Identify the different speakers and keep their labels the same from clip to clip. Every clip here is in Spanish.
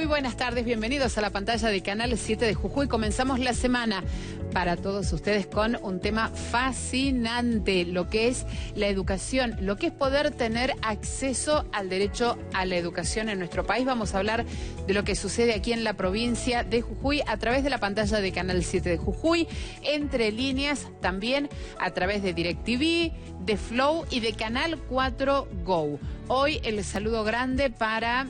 Speaker 1: buenas tardes, bienvenidos a la pantalla de Canal 7 de Jujuy. Comenzamos la semana para todos ustedes con un tema fascinante, lo que es la educación, lo que es poder tener acceso al derecho a la educación en nuestro país. Vamos a hablar de lo que sucede aquí en la provincia de Jujuy a través de la pantalla de Canal 7 de Jujuy, entre líneas también a través de DirecTV, de Flow y de Canal 4 Go. Hoy el saludo grande para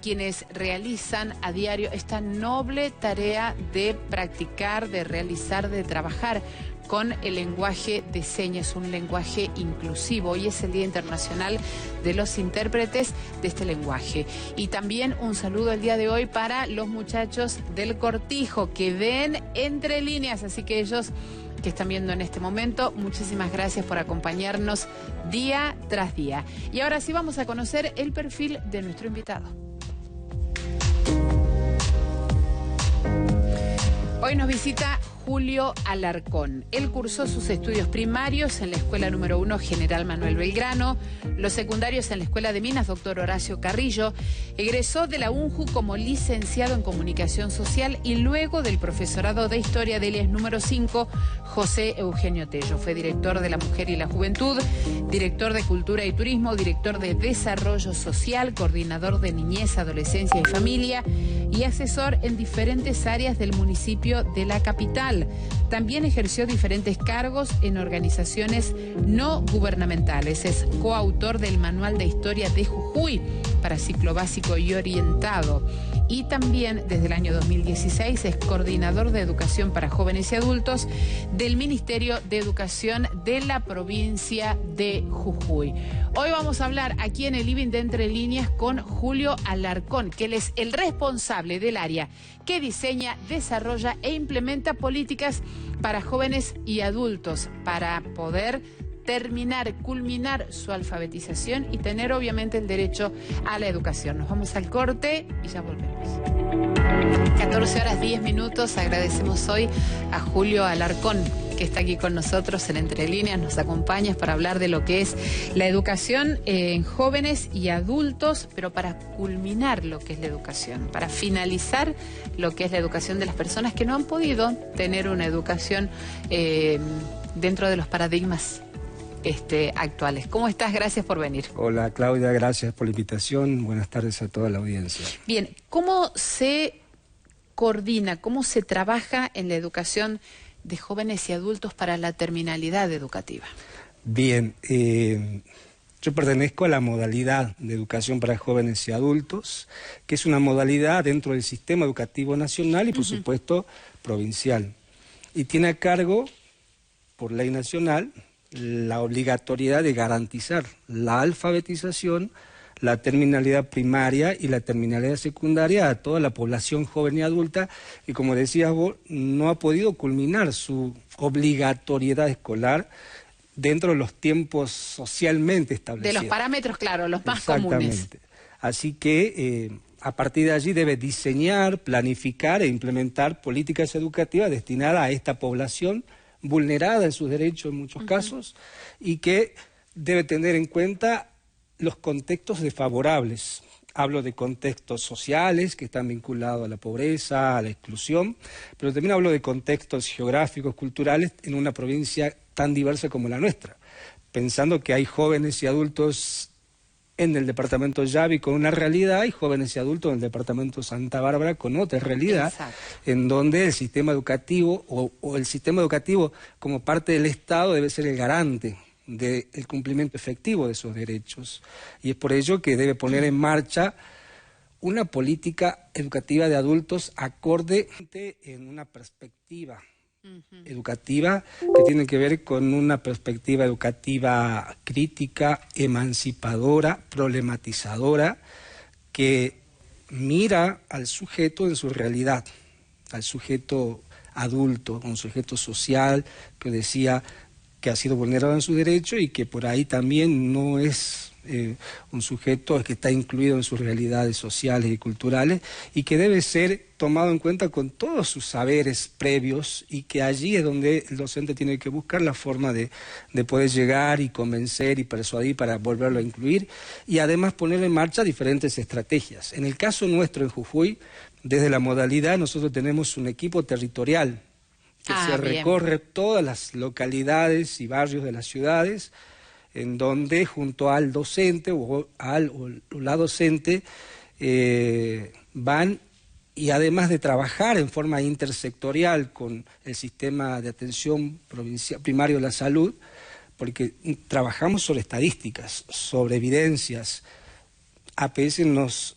Speaker 1: quienes realizan a diario esta noble tarea de practicar, de realizar, de trabajar con el lenguaje de señas, un lenguaje inclusivo. Hoy es el Día Internacional de los Intérpretes de este lenguaje. Y también un saludo el día de hoy para los muchachos del Cortijo que ven entre líneas, así que ellos que están viendo en este momento, muchísimas gracias por acompañarnos día tras día. Y ahora sí vamos a conocer el perfil de nuestro invitado. Hoy nos visita Julio Alarcón. Él cursó sus estudios primarios en la Escuela número 1 General Manuel Belgrano, los secundarios en la Escuela de Minas Dr. Horacio Carrillo, egresó de la UNJU como licenciado en Comunicación Social y luego del profesorado de Historia del IES número 5, José Eugenio Tello. Fue director de la Mujer y la Juventud, director de Cultura y Turismo, director de Desarrollo Social, coordinador de Niñez, Adolescencia y Familia y asesor en diferentes áreas del municipio de la capital. También ejerció diferentes cargos en organizaciones no gubernamentales. Es coautor del Manual de Historia de Jujuy para ciclo básico y orientado. Y también desde el año 2016 es coordinador de educación para jóvenes y adultos del Ministerio de Educación de la provincia de Jujuy. Hoy vamos a hablar aquí en el Living de Entre Líneas con Julio Alarcón, que él es el responsable del área que diseña, desarrolla e implementa políticas para jóvenes y adultos para poder terminar, culminar su alfabetización y tener obviamente el derecho a la educación. Nos vamos al corte y ya volvemos. 14:10. Agradecemos hoy a Julio Alarcón, que está aquí con nosotros en Entre Líneas, nos acompañas para hablar de lo que es la educación en jóvenes y adultos, pero para culminar lo que es la educación, para finalizar lo que es la educación de las personas que no han podido tener una educación dentro de los paradigmas actuales. ¿Cómo estás? Gracias por venir.
Speaker 2: Hola Claudia, gracias por la invitación. Buenas tardes a toda la audiencia.
Speaker 1: Bien, ¿cómo se coordina, cómo se trabaja en la educación de jóvenes y adultos para la terminalidad educativa?
Speaker 2: Bien, yo pertenezco a la modalidad de educación para jóvenes y adultos, que es una modalidad dentro del sistema educativo nacional y por supuesto provincial. Y tiene a cargo, por ley nacional, la obligatoriedad de garantizar la alfabetización, la terminalidad primaria y la terminalidad secundaria a toda la población joven y adulta y, como decías vos, no ha podido culminar su obligatoriedad escolar dentro de los tiempos socialmente establecidos.
Speaker 1: De los parámetros, claro, los más comunes.
Speaker 2: Así que a partir de allí debe diseñar, planificar e implementar políticas educativas destinadas a esta población vulnerada en sus derechos en muchos casos y que debe tener en cuenta los contextos desfavorables. Hablo de contextos sociales que están vinculados a la pobreza, a la exclusión, pero también hablo de contextos geográficos, culturales en una provincia tan diversa como la nuestra, pensando que hay jóvenes y adultos en el departamento Yavi con una realidad y jóvenes y adultos en el departamento Santa Bárbara con otra realidad. Exacto. En donde el sistema educativo o el sistema educativo como parte del Estado debe ser el garante del cumplimiento efectivo de esos derechos. Y es por ello que debe poner en marcha una política educativa de adultos acorde en una perspectiva educativa que tiene que ver con una perspectiva educativa crítica, emancipadora, problematizadora, que mira al sujeto en su realidad, al sujeto adulto, un sujeto social que decía que ha sido vulnerado en su derecho y que por ahí también no es un sujeto que está incluido en sus realidades sociales y culturales y que debe ser tomado en cuenta con todos sus saberes previos, y que allí es donde el docente tiene que buscar la forma de poder llegar y convencer y persuadir para volverlo a incluir, y además poner en marcha diferentes estrategias. En el caso nuestro en Jujuy, desde la modalidad nosotros tenemos un equipo territorial que se recorre todas las localidades y barrios de las ciudades, en donde junto al docente o la docente van, y además de trabajar en forma intersectorial con el sistema de atención primario de la salud, porque trabajamos sobre estadísticas, sobre evidencias. APS nos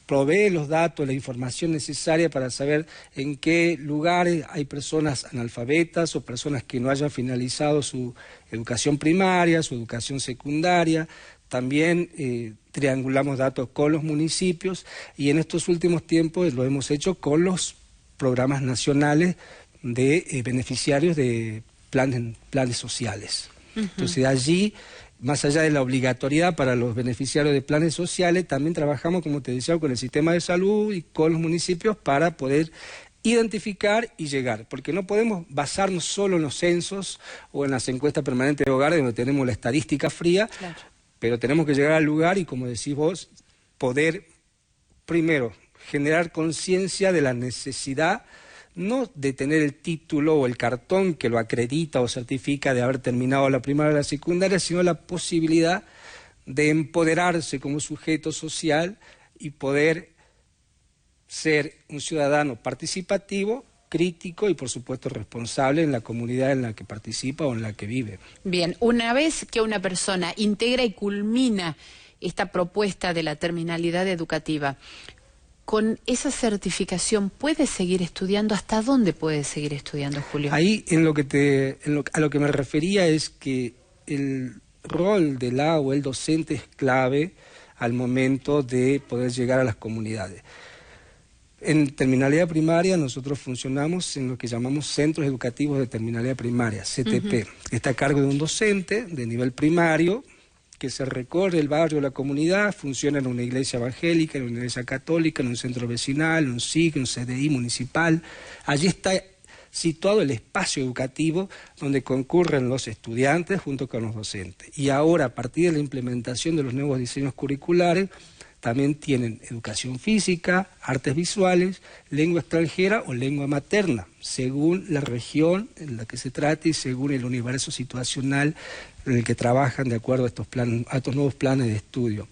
Speaker 2: provee los datos, la información necesaria para saber en qué lugares hay personas analfabetas o personas que no hayan finalizado su educación primaria, su educación secundaria. También triangulamos datos con los municipios, y en estos últimos tiempos lo hemos hecho con los programas nacionales de beneficiarios de planes sociales. Entonces allí, más allá de la obligatoriedad para los beneficiarios de planes sociales, también trabajamos, como te decía, con el sistema de salud y con los municipios para poder identificar y llegar, porque no podemos basarnos solo en los censos o en las encuestas permanentes de hogares donde tenemos la estadística fría, claro, pero tenemos que llegar al lugar y, como decís vos, poder primero generar conciencia de la necesidad, no de tener el título o el cartón que lo acredita o certifica de haber terminado la primaria o la secundaria, sino la posibilidad de empoderarse como sujeto social y poder ser un ciudadano participativo, crítico y, por supuesto, responsable en la comunidad en la que participa o en la que vive.
Speaker 1: Bien, una vez que una persona integra y culmina esta propuesta de la terminalidad educativa, con esa certificación, ¿puede seguir estudiando? ¿Hasta dónde puede seguir estudiando, Julio?
Speaker 2: Ahí a lo que me refería es que el rol del o el docente es clave al momento de poder llegar a las comunidades. En terminalidad primaria nosotros funcionamos en lo que llamamos Centros Educativos de Terminalidad Primaria, CTP, que está a cargo de un docente de nivel primario, que se recorre el barrio, la comunidad, funciona en una iglesia evangélica, en una iglesia católica, en un centro vecinal, en un SIC, en un CDI municipal. Allí está situado el espacio educativo donde concurren los estudiantes junto con los docentes. Y ahora, a partir de la implementación de los nuevos diseños curriculares, también tienen educación física, artes visuales, lengua extranjera o lengua materna, según la región en la que se trate y según el universo situacional en el que trabajan de acuerdo a estos nuevos planes de estudio.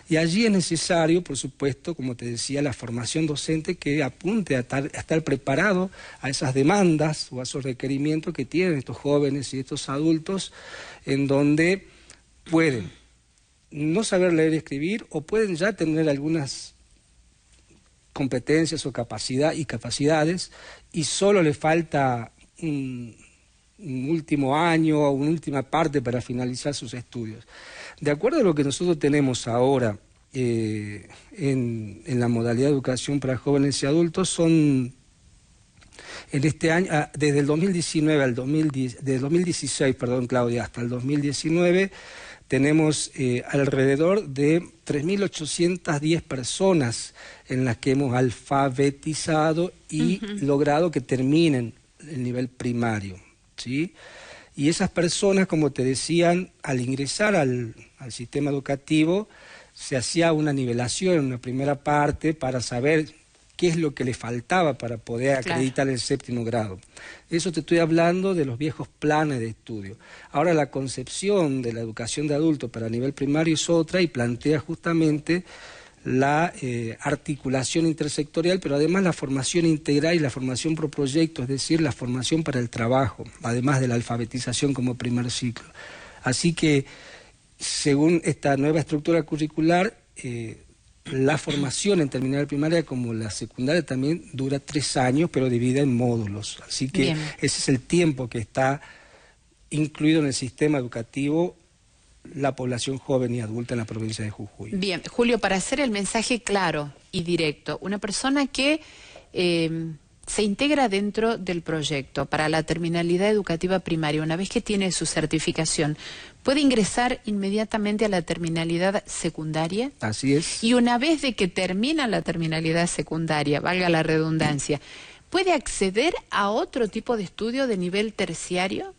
Speaker 2: Y allí es necesario, por supuesto, como te decía, la formación docente que apunte a estar preparado a esas demandas o a esos requerimientos que tienen estos jóvenes y estos adultos, en donde pueden no saber leer y escribir o pueden ya tener algunas competencias o capacidades y solo le falta un último año o una última parte para finalizar sus estudios. De acuerdo a lo que nosotros tenemos ahora en la modalidad de educación para jóvenes y adultos, son en este año, desde el 2019 desde 2016, perdón, Claudia, hasta el 2019, tenemos alrededor de 3.810 personas en las que hemos alfabetizado y logrado que terminen el nivel primario, ¿sí? Y esas personas, como te decían, al ingresar al sistema educativo, se hacía una nivelación en una primera parte para saber qué es lo que le faltaba para poder acreditar el séptimo grado. Eso te estoy hablando de los viejos planes de estudio. Ahora la concepción de la educación de adultos para nivel primario es otra y plantea justamente la articulación intersectorial, pero además la formación integral y la formación por proyecto, es decir, la formación para el trabajo, además de la alfabetización como primer ciclo. Así que, según esta nueva estructura curricular, la formación en terminal primaria como la secundaria también dura 3 años, pero dividida en módulos. Así que ese es el tiempo que está incluido en el sistema educativo la población joven y adulta en la provincia de Jujuy.
Speaker 1: Bien, Julio, para hacer el mensaje claro y directo, una persona que se integra dentro del proyecto para la terminalidad educativa primaria, una vez que tiene su certificación, ¿puede ingresar inmediatamente a la terminalidad secundaria?
Speaker 2: Así es.
Speaker 1: Y una vez de que termina la terminalidad secundaria, valga la redundancia, ¿puede acceder a otro tipo de estudio de nivel terciario?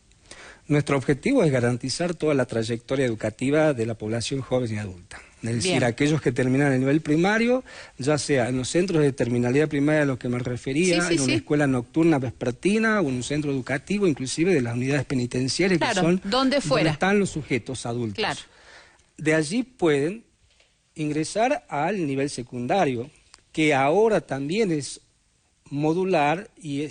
Speaker 2: Nuestro objetivo es garantizar toda la trayectoria educativa de la población joven y adulta. Es decir,
Speaker 1: Bien.
Speaker 2: aquellos que terminan el nivel primario, ya sea en los centros de terminalidad primaria a los que me refería, en una escuela nocturna vespertina o en un centro educativo, inclusive de las unidades penitenciarias,
Speaker 1: claro,
Speaker 2: que son
Speaker 1: donde
Speaker 2: están los sujetos adultos.
Speaker 1: Claro.
Speaker 2: De allí pueden ingresar al nivel secundario, que ahora también es modular y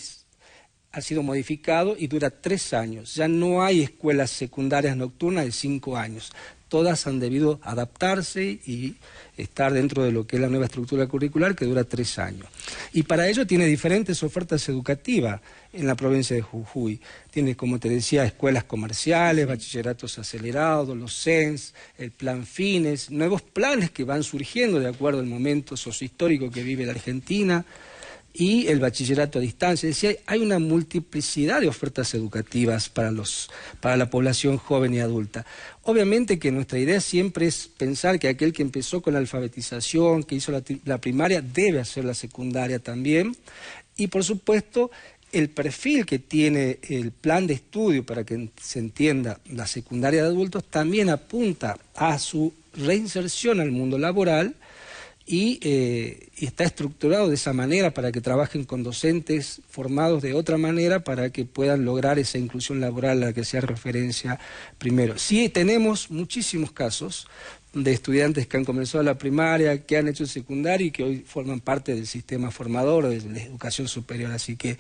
Speaker 2: ha sido modificado y dura 3 años. Ya no hay escuelas secundarias nocturnas de 5 años. Todas han debido adaptarse y estar dentro de lo que es la nueva estructura curricular, que dura 3 años. Y para ello tiene diferentes ofertas educativas en la provincia de Jujuy. Tiene, como te decía, escuelas comerciales, bachilleratos acelerados, los CENS, el plan FINES, nuevos planes que van surgiendo de acuerdo al momento sociohistórico que vive la Argentina, y el bachillerato a distancia. Es decir, hay una multiplicidad de ofertas educativas para la población joven y adulta. Obviamente que nuestra idea siempre es pensar que aquel que empezó con la alfabetización, que hizo la primaria, debe hacer la secundaria también, y por supuesto el perfil que tiene el plan de estudio, para que se entienda, la secundaria de adultos, también apunta a su reinserción al mundo laboral, y está estructurado de esa manera para que trabajen con docentes formados de otra manera para que puedan lograr esa inclusión laboral a la que se hace referencia primero. Sí, tenemos muchísimos casos de estudiantes que han comenzado la primaria, que han hecho el secundario y que hoy forman parte del sistema formador de la educación superior, así que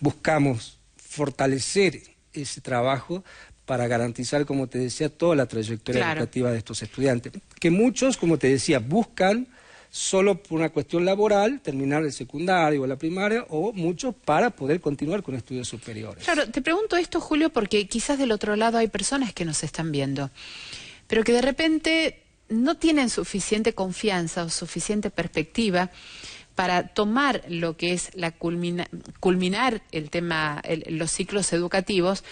Speaker 2: buscamos fortalecer ese trabajo para garantizar, como te decía, toda la trayectoria educativa de estos estudiantes. Que muchos, como te decía, buscan solo por una cuestión laboral terminar el secundario o la primaria, o muchos para poder continuar con estudios superiores.
Speaker 1: Claro, te pregunto esto, Julio, porque quizás del otro lado hay personas que nos están viendo, pero que de repente no tienen suficiente confianza o suficiente perspectiva para tomar lo que es la culminar el tema, los ciclos educativos,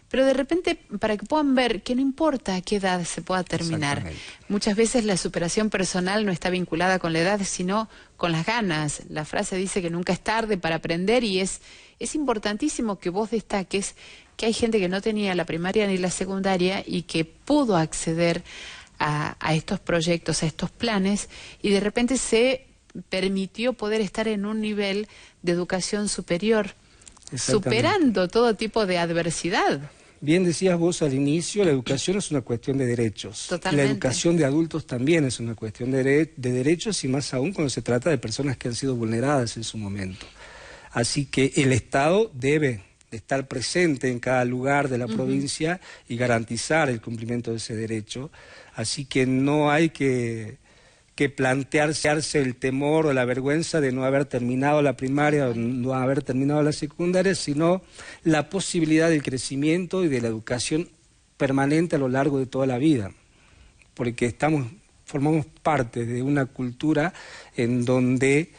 Speaker 1: pero de repente para que puedan ver que no importa a qué edad se pueda terminar. Muchas veces la superación personal no está vinculada con la edad, sino con las ganas. La frase dice que nunca es tarde para aprender, y es importantísimo que vos destaques que hay gente que no tenía la primaria ni la secundaria y que pudo acceder a estos proyectos, a estos planes, y de repente se permitió poder estar en un nivel de educación superior, superando todo tipo de adversidad.
Speaker 2: Bien decías vos al inicio, la educación es una cuestión de derechos.
Speaker 1: Totalmente.
Speaker 2: La educación de adultos también es una cuestión de derechos, y más aún cuando se trata de personas que han sido vulneradas en su momento. Así que el Estado debe de estar presente en cada lugar de la provincia y garantizar el cumplimiento de ese derecho. Así que no hay que plantearse el temor o la vergüenza de no haber terminado la primaria o no haber terminado la secundaria, sino la posibilidad del crecimiento y de la educación permanente a lo largo de toda la vida, porque formamos parte de una cultura en donde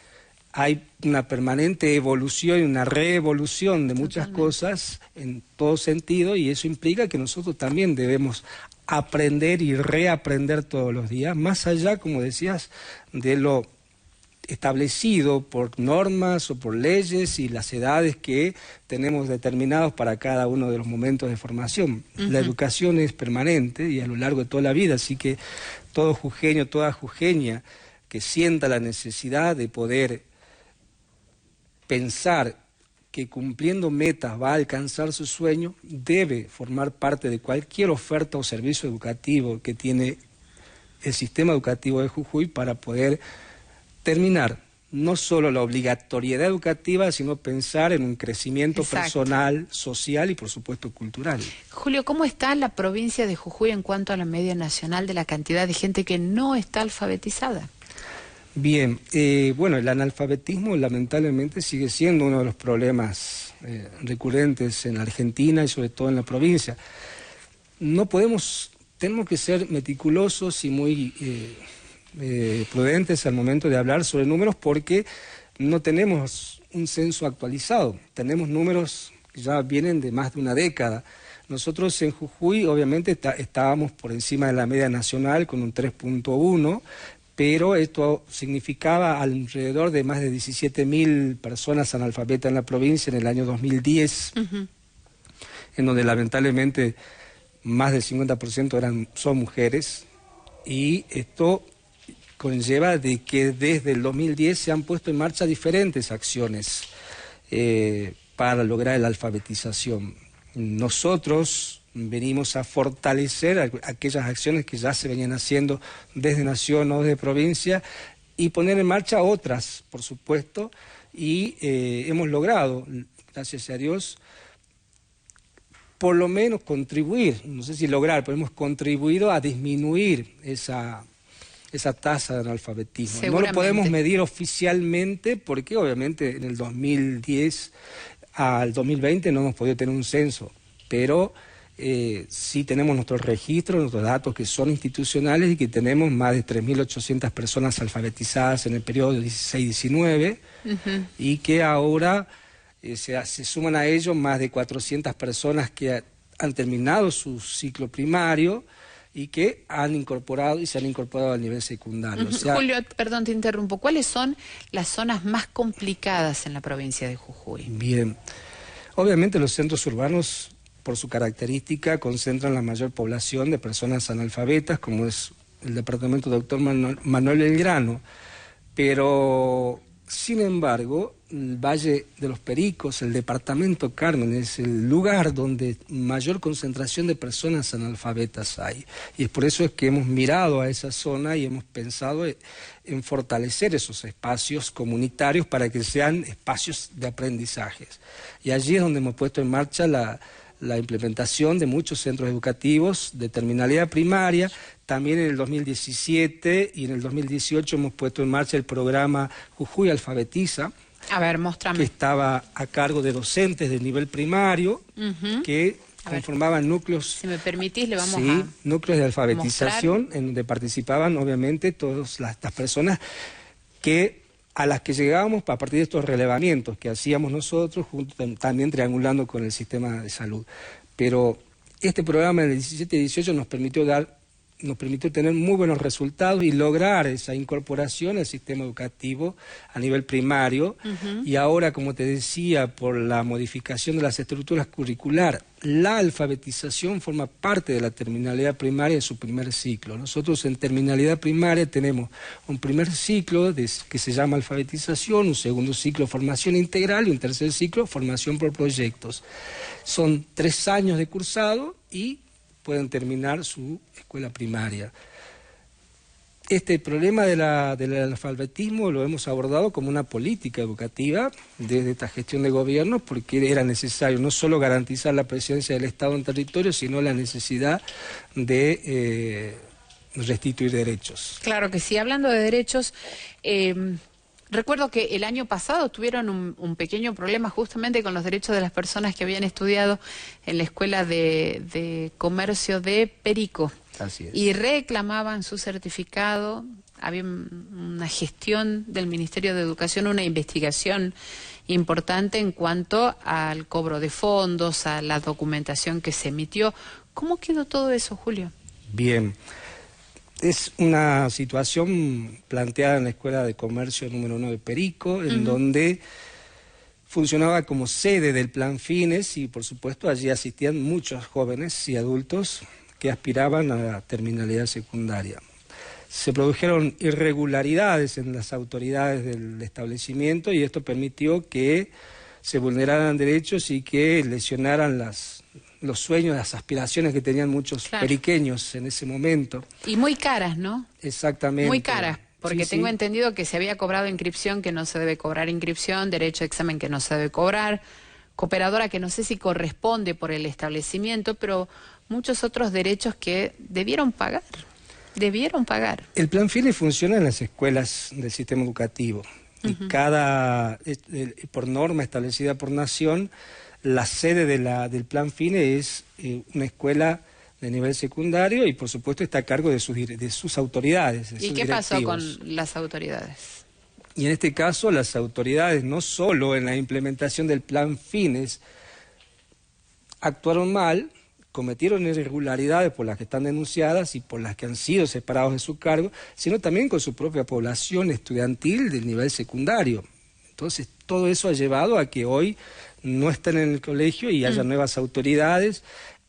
Speaker 2: hay una permanente evolución y una reevolución de muchas cosas en todo sentido, y eso implica que nosotros también debemos aprender y reaprender todos los días, más allá, como decías, de lo establecido por normas o por leyes y las edades que tenemos determinados para cada uno de los momentos de formación. La educación es permanente y a lo largo de toda la vida, así que todo jujeño, toda jujeña que sienta la necesidad de poder pensar que cumpliendo metas va a alcanzar su sueño, debe formar parte de cualquier oferta o servicio educativo que tiene el sistema educativo de Jujuy para poder terminar no solo la obligatoriedad educativa, sino pensar en un crecimiento personal, social y por supuesto cultural.
Speaker 1: Julio, ¿cómo está la provincia de Jujuy en cuanto a la media nacional de la cantidad de gente que no está alfabetizada?
Speaker 2: Bien, bueno, el analfabetismo lamentablemente sigue siendo uno de los problemas recurrentes en Argentina y sobre todo en la provincia. Tenemos que ser meticulosos y muy prudentes al momento de hablar sobre números, porque no tenemos un censo actualizado. Tenemos números que ya vienen de más de una década. Nosotros en Jujuy obviamente estábamos por encima de la media nacional con un 3.1, pero esto significaba alrededor de más de 17.000 personas analfabetas en la provincia en el año 2010, en donde lamentablemente más del 50% son mujeres, y esto conlleva de que desde el 2010 se han puesto en marcha diferentes acciones para lograr la alfabetización. Nosotros venimos a fortalecer aquellas acciones que ya se venían haciendo desde Nación o desde provincia y poner en marcha otras, por supuesto, y hemos logrado, gracias a Dios, por lo menos contribuir, no sé si lograr, pero hemos contribuido a disminuir esa tasa de analfabetismo. No lo podemos medir oficialmente porque obviamente en el 2010 al 2020 no hemos podido tener un censo, pero sí tenemos nuestros registros, nuestros datos que son institucionales y que tenemos más de 3.800 personas alfabetizadas en el periodo 16-19 y que ahora se suman a ellos más de 400 personas que han terminado su ciclo primario y que han incorporado y se han incorporado al nivel secundario. O sea,
Speaker 1: Julio, perdón, te interrumpo. ¿Cuáles son las zonas más complicadas en la provincia de Jujuy?
Speaker 2: Bien, obviamente los centros urbanos, por su característica, concentran la mayor población de personas analfabetas, como es el departamento Dr. Manuel Belgrano, pero sin embargo, el Valle de los Pericos, el departamento Carmen, es el lugar donde mayor concentración de personas analfabetas hay. Y es por eso es que hemos mirado a esa zona y hemos pensado en fortalecer esos espacios comunitarios para que sean espacios de aprendizajes. Y allí es donde hemos puesto en marcha la implementación de muchos centros educativos de terminalidad primaria. También en el 2017 y en el 2018 hemos puesto en marcha el programa Jujuy Alfabetiza.
Speaker 1: A ver, móstrame.
Speaker 2: Que estaba a cargo de docentes del nivel primario, que conformaban núcleos...
Speaker 1: Si me permitís, le vamos
Speaker 2: núcleos de alfabetización, en donde participaban obviamente todas las personas a las que llegábamos a partir de estos relevamientos que hacíamos nosotros, también triangulando con el sistema de salud. Pero este programa en el 17 y 18 nos permitió tener muy buenos resultados y lograr esa incorporación al sistema educativo a nivel primario. Y ahora, como te decía, por la modificación de las estructuras curriculares, la alfabetización forma parte de la terminalidad primaria en su primer ciclo. Nosotros en terminalidad primaria tenemos un primer ciclo que se llama alfabetización, un segundo ciclo formación integral y un tercer ciclo formación por proyectos. Son 3 años de cursado y pueden terminar su escuela primaria. Este problema del analfabetismo lo hemos abordado como una política educativa desde esta gestión de gobierno, porque era necesario no solo garantizar la presencia del Estado en territorio, sino la necesidad de restituir derechos.
Speaker 1: Claro que sí. Hablando de derechos, recuerdo que el año pasado tuvieron un pequeño problema justamente con los derechos de las personas que habían estudiado en la Escuela de Comercio de Perico.
Speaker 2: Así es.
Speaker 1: Y reclamaban su certificado. Había una gestión del Ministerio de Educación, una investigación importante en cuanto al cobro de fondos, a la documentación que se emitió. ¿Cómo quedó todo eso, Julio?
Speaker 2: Bien. Es una situación planteada en la Escuela de Comercio número 1 de Perico, en donde funcionaba como sede del Plan Fines y, por supuesto, allí asistían muchos jóvenes y adultos que aspiraban a la terminalidad secundaria. Se produjeron irregularidades en las autoridades del establecimiento y esto permitió que se vulneraran derechos y que lesionaran los sueños, las aspiraciones que tenían muchos periqueños en ese momento.
Speaker 1: Y muy caras, ¿no?
Speaker 2: Exactamente.
Speaker 1: Muy caras, porque tengo entendido que se había cobrado inscripción que no se debe cobrar inscripción, derecho a examen que no se debe cobrar, cooperadora que no sé si corresponde por el establecimiento, pero muchos otros derechos que debieron pagar. Debieron pagar.
Speaker 2: El Plan Fines funciona en las escuelas del sistema educativo. Y por norma establecida por Nación, la sede del Plan Fines es una escuela de nivel secundario y por supuesto está a cargo de sus autoridades.
Speaker 1: ¿Y qué pasó con las autoridades?
Speaker 2: Y en este caso las autoridades, no solo en la implementación del plan Fines, actuaron mal, cometieron irregularidades por las que están denunciadas y por las que han sido separados de su cargo, sino también con su propia población estudiantil del nivel secundario. Entonces, todo eso ha llevado a que hoy no estén en el colegio y haya nuevas autoridades,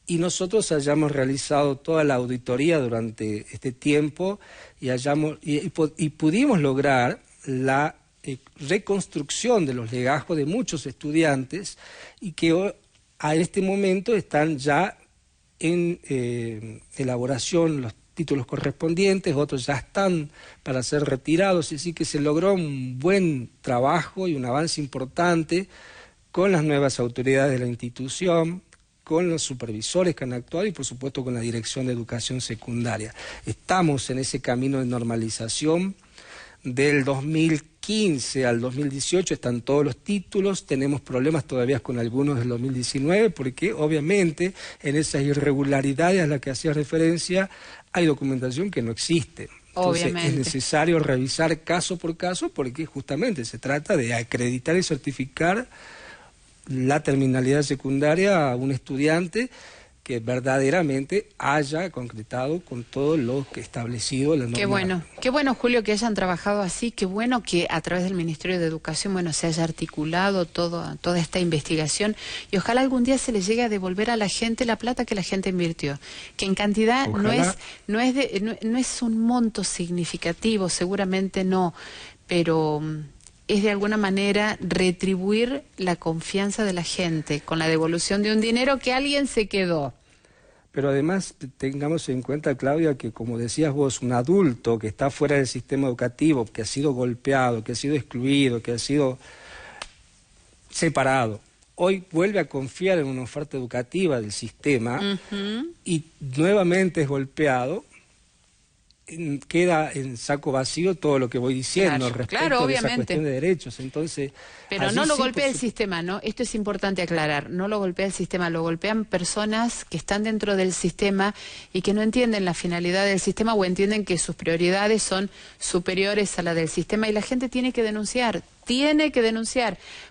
Speaker 2: y nosotros hayamos realizado toda la auditoría durante este tiempo y pudimos lograr la reconstrucción de los legajos de muchos estudiantes, y que hoy, a este momento están ya en elaboración los títulos correspondientes, otros ya están para ser retirados, así que se logró un buen trabajo y un avance importante con las nuevas autoridades de la institución, con los supervisores que han actuado y por supuesto con la Dirección de Educación Secundaria. Estamos en ese camino de normalización. Del 2015 al 2018 están todos los títulos, tenemos problemas todavía con algunos del 2019 porque obviamente en esas irregularidades a las que hacía referencia hay documentación que no existe. Entonces
Speaker 1: Obviamente.
Speaker 2: es necesario revisar caso por caso porque justamente se trata de acreditar y certificar la terminalidad secundaria a un estudiante que verdaderamente haya concretado con todo lo que establecido la norma.
Speaker 1: Qué bueno, Julio, que hayan trabajado así, qué bueno que a través del Ministerio de Educación, bueno, se haya articulado toda esta investigación, y ojalá algún día se le llegue a devolver a la gente la plata que la gente invirtió, que en cantidad no es un monto significativo, seguramente no, pero es de alguna manera retribuir la confianza de la gente con la devolución de un dinero que alguien se quedó.
Speaker 2: Pero además tengamos en cuenta, Claudia, que como decías vos, un adulto que está fuera del sistema educativo, que ha sido golpeado, que ha sido excluido, que ha sido separado, hoy vuelve a confiar en una oferta educativa del sistema y nuevamente es golpeado, queda en saco vacío todo lo que voy diciendo respecto de esa cuestión de derechos. Entonces,
Speaker 1: pero no lo golpea el sistema, ¿no? Esto es importante aclarar, no lo golpea el sistema, lo golpean personas que están dentro del sistema y que no entienden la finalidad del sistema o entienden que sus prioridades son superiores a la del sistema, y la gente tiene que denunciar,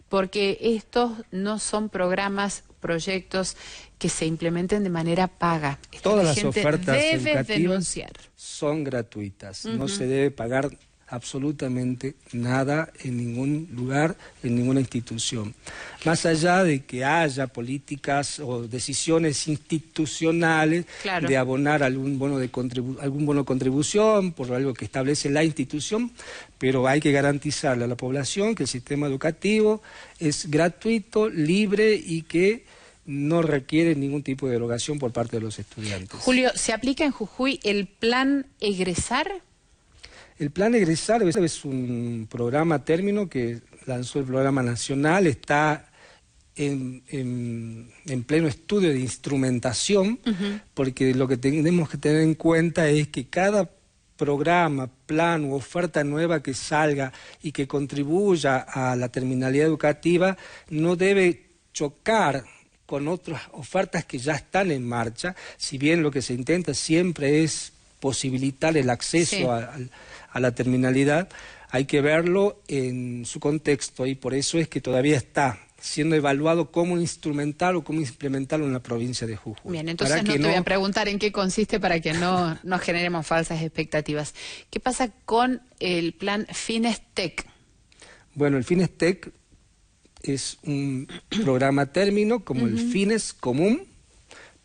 Speaker 1: porque estos no son programas, proyectos que se implementen de manera paga.
Speaker 2: Todas las ofertas educativas son gratuitas, no se debe pagar absolutamente nada en ningún lugar, en ninguna institución. Más allá de que haya políticas o decisiones institucionales de abonar algún bono de contribución por algo que establece la institución, pero hay que garantizarle a la población que el sistema educativo es gratuito, libre y que no requiere ningún tipo de derogación por parte de los estudiantes.
Speaker 1: Julio, ¿se aplica en Jujuy el plan Egresar?
Speaker 2: El plan Egresar es un programa término que lanzó el Programa Nacional, está en pleno estudio de instrumentación, porque lo que tenemos que tener en cuenta es que cada programa, plan u oferta nueva que salga y que contribuya a la terminalidad educativa no debe chocar con otras ofertas que ya están en marcha, si bien lo que se intenta siempre es posibilitar el acceso a la terminalidad, hay que verlo en su contexto, y por eso es que todavía está siendo evaluado cómo instrumentar o cómo implementarlo en la provincia de Jujuy.
Speaker 1: Bien, entonces no te voy a preguntar en qué consiste para que no generemos falsas expectativas. ¿Qué pasa con el plan Fines-TEC?
Speaker 2: Bueno, el Fines-TEC es un programa término como el Fines común,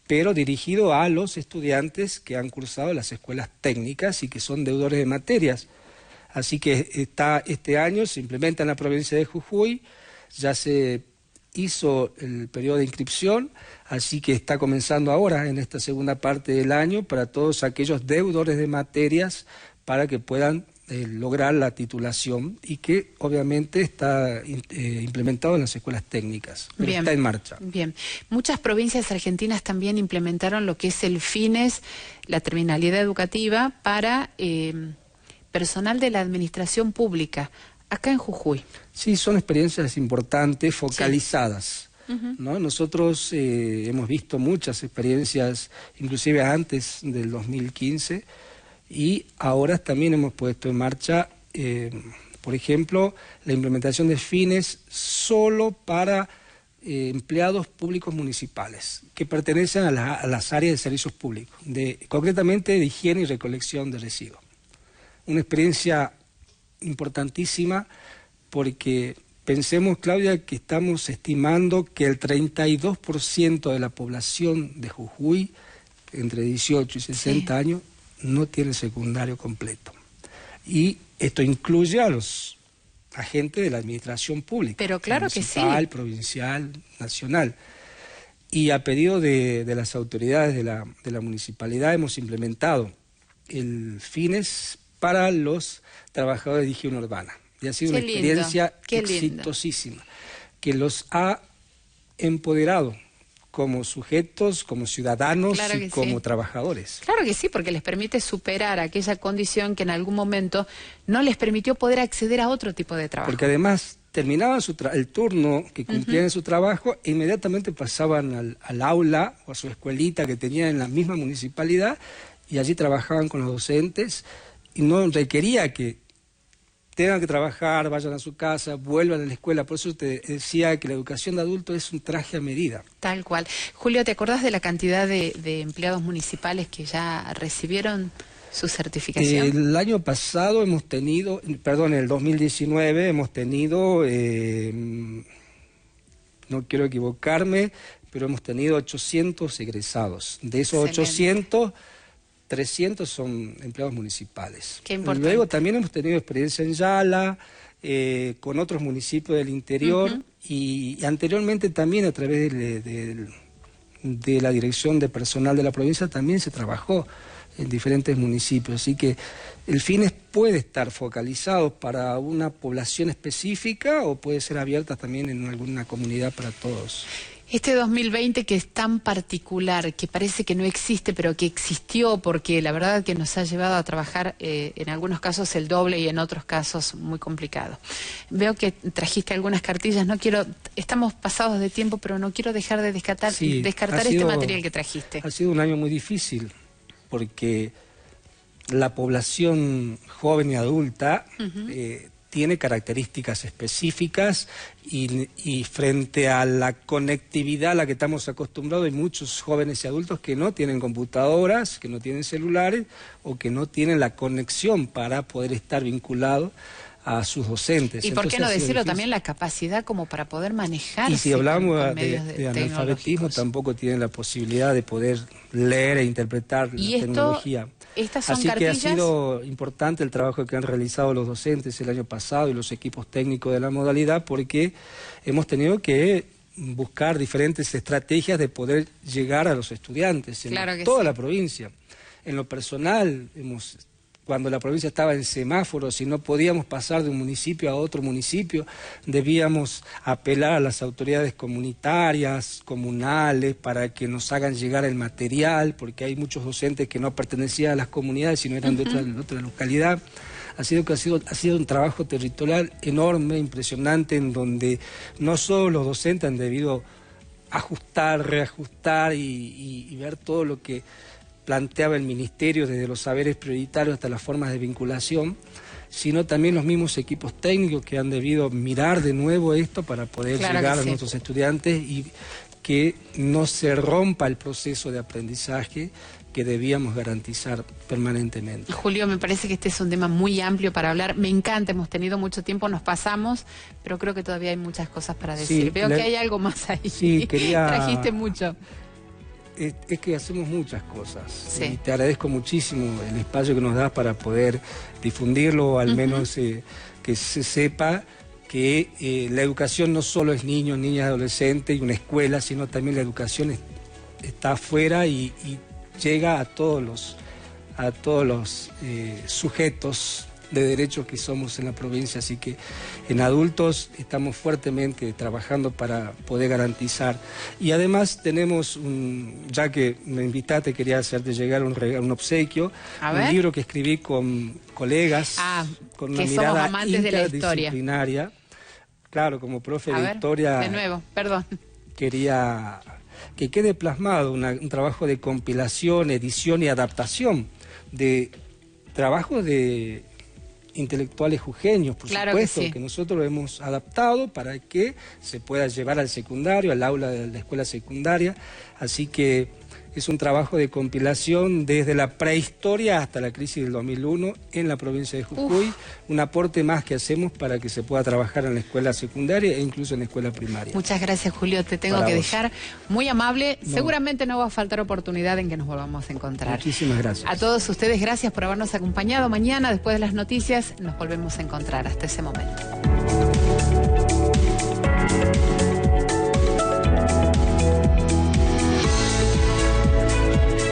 Speaker 2: pero dirigido a los estudiantes que han cursado las escuelas técnicas y que son deudores de materias. Así que este año se implementa en la provincia de Jujuy, ya se hizo el periodo de inscripción, así que está comenzando ahora en esta segunda parte del año para todos aquellos deudores de materias para que puedan lograr la titulación, y que obviamente está implementado en las escuelas técnicas, pero está en marcha.
Speaker 1: Bien, muchas provincias argentinas también implementaron lo que es el Fines, la terminalidad educativa para personal de la administración pública, acá en Jujuy.
Speaker 2: Sí, son experiencias importantes, focalizadas. ¿No? Nosotros hemos visto muchas experiencias, inclusive antes del 2015, y ahora también hemos puesto en marcha, Por ejemplo, la implementación de fines solo para empleados públicos municipales que pertenecen a las áreas de servicios públicos, concretamente de higiene y recolección de residuos. Una experiencia importantísima porque pensemos, Claudia, que estamos estimando que el 32% de la población de Jujuy, entre 18 y 60 años, no tiene secundario completo. Y esto incluye a los agentes de la administración pública. Pero claro que sí. Municipal, provincial, nacional. Y a pedido de las autoridades de la municipalidad hemos implementado el fines para los trabajadores de higiene urbana. Y ha sido una experiencia exitosísima, que los ha empoderado como sujetos, como ciudadanos y como trabajadores.
Speaker 1: Claro que sí, porque les permite superar aquella condición que en algún momento no les permitió poder acceder a otro tipo de trabajo.
Speaker 2: Porque además terminaban el turno que cumplían en su trabajo e inmediatamente pasaban al aula o a su escuelita que tenían en la misma municipalidad y allí trabajaban con los docentes y no requería que tengan que trabajar, vayan a su casa, vuelvan a la escuela. Por eso te decía que la educación de adultos es un traje a medida.
Speaker 1: Tal cual. Julio, ¿te acordás de la cantidad de empleados municipales que ya recibieron su certificación?
Speaker 2: El año pasado hemos tenido, perdón, en el 2019 hemos tenido, no quiero equivocarme, pero hemos tenido 800 egresados. De esos 800... 300 son empleados municipales.
Speaker 1: Qué importante.
Speaker 2: Luego también hemos tenido experiencia en Yala, con otros municipios del interior, y anteriormente también a través de la Dirección de Personal de la provincia también se trabajó en diferentes municipios. Así que el FINES puede estar focalizado para una población específica o puede ser abierta también en alguna comunidad para todos.
Speaker 1: Este 2020 que es tan particular, que parece que no existe, pero que existió, porque la verdad que nos ha llevado a trabajar en algunos casos el doble y en otros casos muy complicado. Veo que trajiste algunas cartillas, estamos pasados de tiempo, pero no quiero dejar de descartar este material que trajiste.
Speaker 2: Ha sido un año muy difícil, porque la población joven y adulta tiene características específicas y frente a la conectividad a la que estamos acostumbrados, hay muchos jóvenes y adultos que no tienen computadoras, que no tienen celulares o que no tienen la conexión para poder estar vinculados a sus docentes.
Speaker 1: Y por qué no decirlo también, la capacidad como para poder manejarse.
Speaker 2: Y si hablamos de analfabetismo, tampoco tienen la posibilidad de poder leer e interpretar la tecnología.
Speaker 1: Estas son
Speaker 2: Así
Speaker 1: cartillas.
Speaker 2: Que ha sido importante el trabajo que han realizado los docentes el año pasado y los equipos técnicos de la modalidad, porque hemos tenido que buscar diferentes estrategias de poder llegar a los estudiantes en toda la provincia. En lo personal, cuando la provincia estaba en semáforos y no podíamos pasar de un municipio a otro municipio, debíamos apelar a las autoridades comunitarias, comunales, para que nos hagan llegar el material, porque hay muchos docentes que no pertenecían a las comunidades, sino eran de otra localidad. Ha sido un trabajo territorial enorme, impresionante, en donde no solo los docentes han debido ajustar, reajustar y ver todo lo que planteaba el Ministerio, desde los saberes prioritarios hasta las formas de vinculación, sino también los mismos equipos técnicos que han debido mirar de nuevo esto para poder llegar a nuestros estudiantes y que no se rompa el proceso de aprendizaje que debíamos garantizar permanentemente.
Speaker 1: Julio, me parece que este es un tema muy amplio para hablar. Me encanta, hemos tenido mucho tiempo, nos pasamos, pero creo que todavía hay muchas cosas para decir.
Speaker 2: Sí,
Speaker 1: veo que hay algo más ahí.
Speaker 2: Sí,
Speaker 1: Trajiste mucho.
Speaker 2: Es que hacemos muchas cosas y te agradezco muchísimo el espacio que nos das para poder difundirlo, o al menos que se sepa que la educación no solo es niños, niñas, adolescentes y una escuela, sino también la educación está afuera y llega a todos los sujetos de derechos que somos en la provincia, así que en adultos estamos fuertemente trabajando para poder garantizar. Y además tenemos, ya que me invitaste, quería hacerte llegar un obsequio, un libro que escribí con colegas, con una mirada interdisciplinaria. Claro, como profe de historia,
Speaker 1: de nuevo, perdón.
Speaker 2: Quería que quede plasmado un trabajo de compilación, edición y adaptación de trabajos de intelectuales jujeños, por
Speaker 1: Claro
Speaker 2: supuesto,
Speaker 1: que sí.
Speaker 2: que nosotros lo hemos adaptado para que se pueda llevar al secundario, al aula de la escuela secundaria, así que es un trabajo de compilación desde la prehistoria hasta la crisis del 2001 en la provincia de Jujuy, un aporte más que hacemos para que se pueda trabajar en la escuela secundaria e incluso en la escuela primaria.
Speaker 1: Muchas gracias, Julio, te tengo
Speaker 2: Para
Speaker 1: que
Speaker 2: vos.
Speaker 1: dejar muy amable,
Speaker 2: No.
Speaker 1: Seguramente no va a faltar oportunidad en que nos volvamos a encontrar.
Speaker 2: Muchísimas gracias.
Speaker 1: A todos ustedes, gracias por habernos acompañado. Mañana, después de las noticias, nos volvemos a encontrar. Hasta ese momento.